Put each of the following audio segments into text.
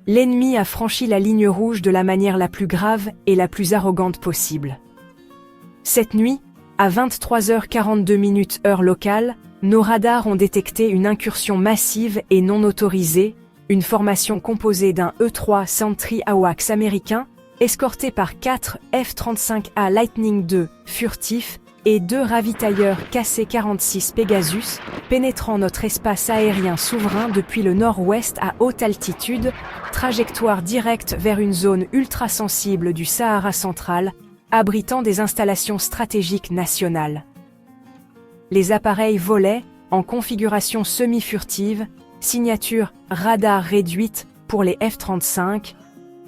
l'ennemi a franchi la ligne rouge de la manière la plus grave et la plus arrogante possible. Cette nuit, à 23h42 heure locale, nos radars ont détecté une incursion massive et non autorisée, une formation composée d'un E-3 Sentry AWACS américain, escorté par 4 F-35A Lightning II furtifs et 2 ravitailleurs KC-46 Pegasus, pénétrant notre espace aérien souverain depuis le nord-ouest à haute altitude, trajectoire directe vers une zone ultra-sensible du Sahara central, abritant des installations stratégiques nationales. Les appareils volaient, en configuration semi-furtive, signature radar réduite pour les F-35,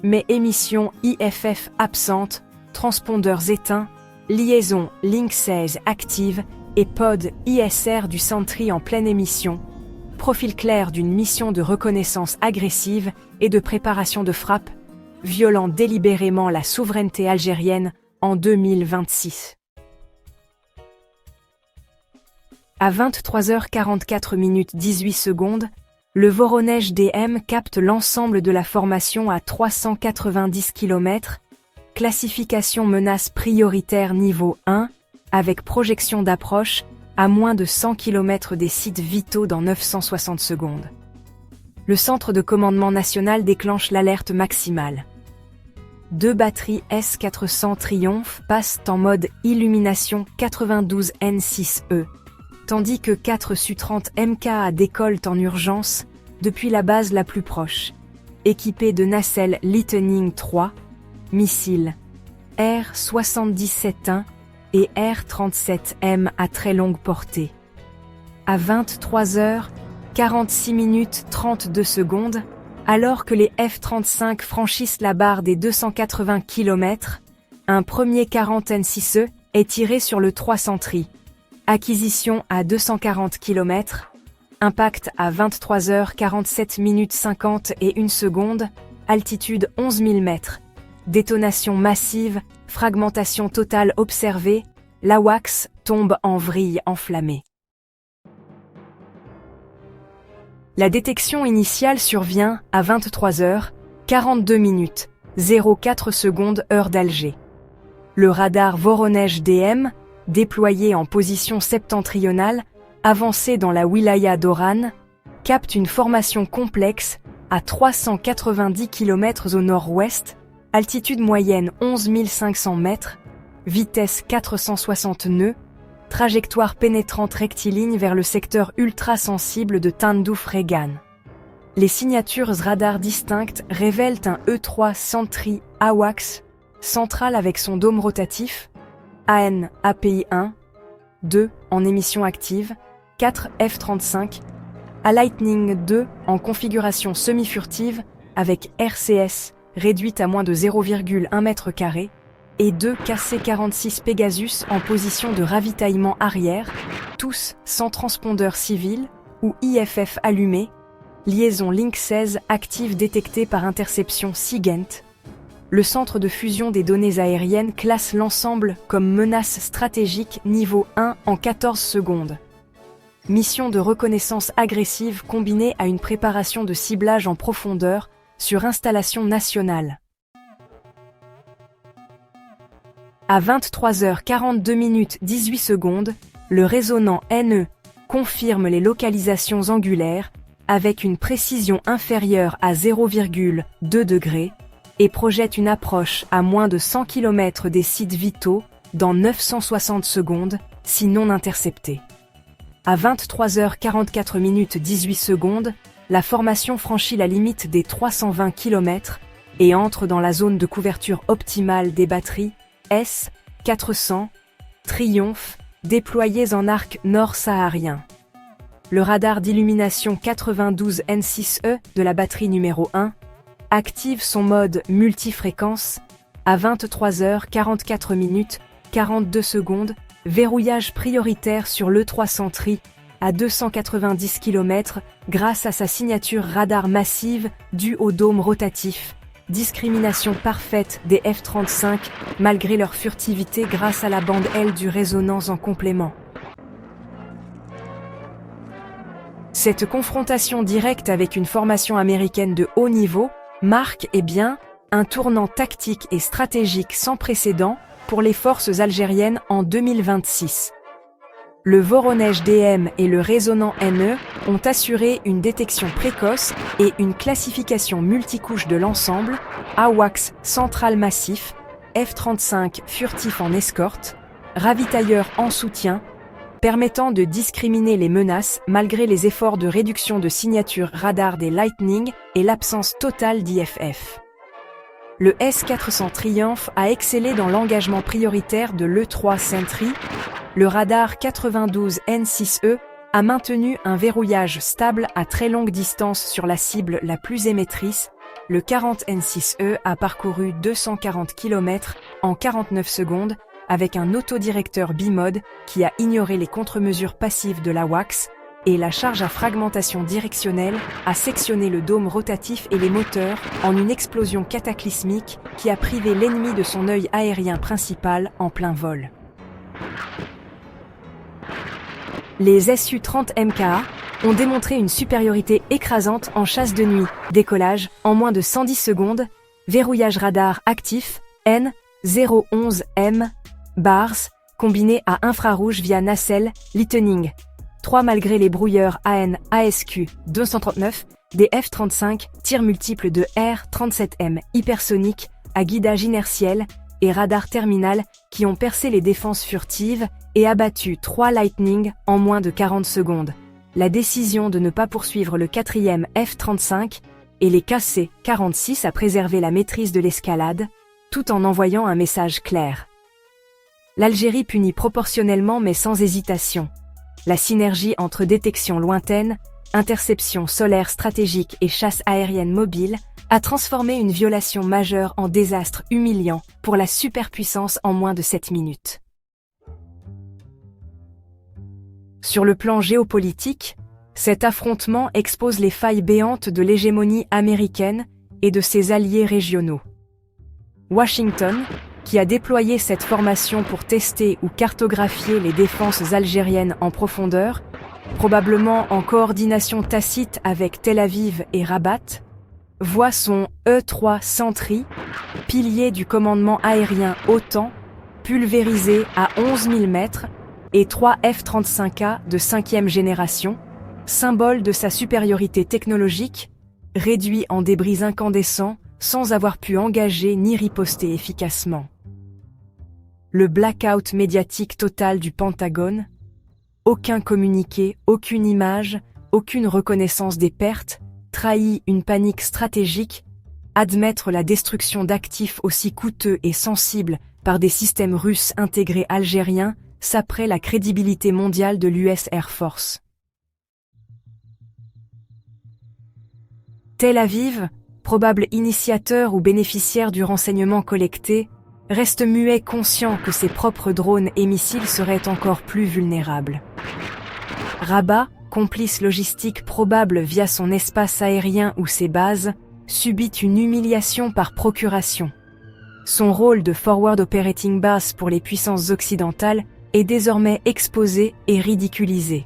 mais émission IFF absente, transpondeurs éteints, liaison Link 16 active et pod ISR du Sentry en pleine émission, profil clair d'une mission de reconnaissance agressive et de préparation de frappe, violant délibérément la souveraineté algérienne en 2026. À 23h44 le Voronezh DM capte l'ensemble de la formation à 390 km, classification menace prioritaire niveau 1, avec projection d'approche à moins de 100 km des sites vitaux dans 960 secondes. Le centre de commandement national déclenche l'alerte maximale. 2 batteries S-400 Triumph passent en mode illumination 92 N6E, tandis que 4 Su-30 MKA décollent en urgence depuis la base la plus proche, équipés de nacelles Lightning III, missiles R-77-1 et R-37M à très longue portée. À 23h46 alors que les F-35 franchissent la barre des 280 km, un premier 40 N6E est tiré sur le 3 Sentry. Acquisition à 240 km, impact à 23h47 altitude 11 000 mètres, détonation massive, fragmentation totale observée, l'AWACS tombe en vrille enflammée. La détection initiale survient à 23h42 04 heure d'Alger. Le radar Voronezh DM, déployé en position septentrionale, avancé dans la wilaya d'Oran, capte une formation complexe à 390 km au nord-ouest, altitude moyenne 11 500 mètres, vitesse 460 nœuds, trajectoire pénétrante rectiligne vers le secteur ultra-sensible de Tindouf Regan. Les signatures radar distinctes révèlent un E-3 Sentry AWACS central avec son dôme rotatif, AN API 1, 2 en émission active, 4 F-35, à Lightning 2 en configuration semi-furtive avec RCS réduite à moins de 0,1 m², et 2 KC-46 Pegasus en position de ravitaillement arrière, tous sans transpondeur civil ou IFF allumé, liaison Link 16 active détectée par interception SIGINT. Le centre de fusion des données aériennes classe l'ensemble comme menace stratégique niveau 1 en 14 secondes. Mission de reconnaissance agressive combinée à une préparation de ciblage en profondeur sur installation nationale. À 23h42 le résonnant NE confirme les localisations angulaires avec une précision inférieure à 0,2 degrés et projette une approche à moins de 100 km des sites vitaux dans 960 secondes, si non interceptée. À 23h44 la formation franchit la limite des 320 km et entre dans la zone de couverture optimale des batteries S-400 Triumph déployées en arc nord-saharien. Le radar d'illumination 92 N6E de la batterie numéro 1 active son mode multifréquence à 23h44 verrouillage prioritaire sur l'E-3 Sentry à 290 km grâce à sa signature radar massive due au dôme rotatif. Discrimination parfaite des F-35 malgré leur furtivité grâce à la bande L du résonance en complément. Cette confrontation directe avec une formation américaine de haut niveau marque, un tournant tactique et stratégique sans précédent pour les forces algériennes en 2026. Le Voronezh DM et le résonant NE ont assuré une détection précoce et une classification multicouche de l'ensemble, AWACS central massif, F-35 furtif en escorte, ravitailleur en soutien, permettant de discriminer les menaces malgré les efforts de réduction de signature radar des Lightning et l'absence totale d'IFF. Le S-400 Triumph a excellé dans l'engagement prioritaire de l'E-3 Sentry. Le radar 92 N6E a maintenu un verrouillage stable à très longue distance sur la cible la plus émettrice. Le 40 N6E a parcouru 240 km en 49 secondes avec un autodirecteur bimode qui a ignoré les contre-mesures passives de l'AWACS, et la charge à fragmentation directionnelle a sectionné le dôme rotatif et les moteurs en une explosion cataclysmique qui a privé l'ennemi de son œil aérien principal en plein vol. Les Su-30 MKA ont démontré une supériorité écrasante en chasse de nuit, décollage en moins de 110 secondes, verrouillage radar actif, N011M, BARS, combiné à infrarouge via nacelle, lightning. 3 malgré les brouilleurs AN/ASQ 239, des F-35 tirs multiples de R-37M hypersoniques à guidage inertiel et radar terminal qui ont percé les défenses furtives et abattu 3 Lightning en moins de 40 secondes. La décision de ne pas poursuivre le 4e F-35 et les KC-46 a préservé la maîtrise de l'escalade, tout en envoyant un message clair. L'Algérie punit proportionnellement mais sans hésitation. La synergie entre détection lointaine, interception solaire stratégique et chasse aérienne mobile a transformé une violation majeure en désastre humiliant pour la superpuissance en moins de 7 minutes. Sur le plan géopolitique, cet affrontement expose les failles béantes de l'hégémonie américaine et de ses alliés régionaux. Washington, qui a déployé cette formation pour tester ou cartographier les défenses algériennes en profondeur, probablement en coordination tacite avec Tel Aviv et Rabat, voit son E-3 Sentry, pilier du commandement aérien OTAN, pulvérisé à 11 000 mètres, et 3 F-35A de 5e génération, symbole de sa supériorité technologique, réduit en débris incandescents sans avoir pu engager ni riposter efficacement. Le blackout médiatique total du Pentagone, aucun communiqué, aucune image, aucune reconnaissance des pertes, trahit une panique stratégique, admettre la destruction d'actifs aussi coûteux et sensibles par des systèmes russes intégrés algériens saperait la crédibilité mondiale de l'US Air Force. Tel Aviv, probable initiateur ou bénéficiaire du renseignement collecté, reste muet conscient que ses propres drones et missiles seraient encore plus vulnérables. Rabat, complice logistique probable via son espace aérien ou ses bases, subit une humiliation par procuration. Son rôle de Forward Operating Base pour les puissances occidentales est désormais exposé et ridiculisé.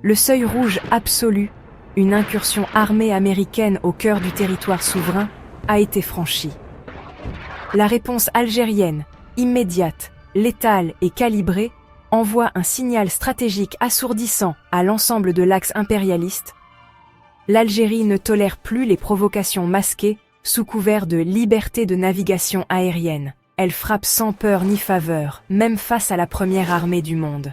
Le seuil rouge absolu, une incursion armée américaine au cœur du territoire souverain, a été franchi. La réponse algérienne, immédiate, létale et calibrée, envoie un signal stratégique assourdissant à l'ensemble de l'axe impérialiste. L'Algérie ne tolère plus les provocations masquées sous couvert de liberté de navigation aérienne. Elle frappe sans peur ni faveur, même face à la première armée du monde.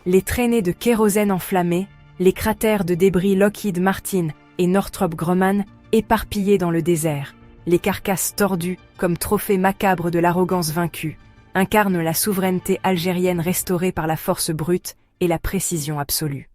Les traînées de kérosène enflammé, les cratères de débris Lockheed Martin et Northrop Grumman éparpillés dans le désert, les carcasses tordues comme trophées macabres de l'arrogance vaincue, incarnent la souveraineté algérienne restaurée par la force brute et la précision absolue.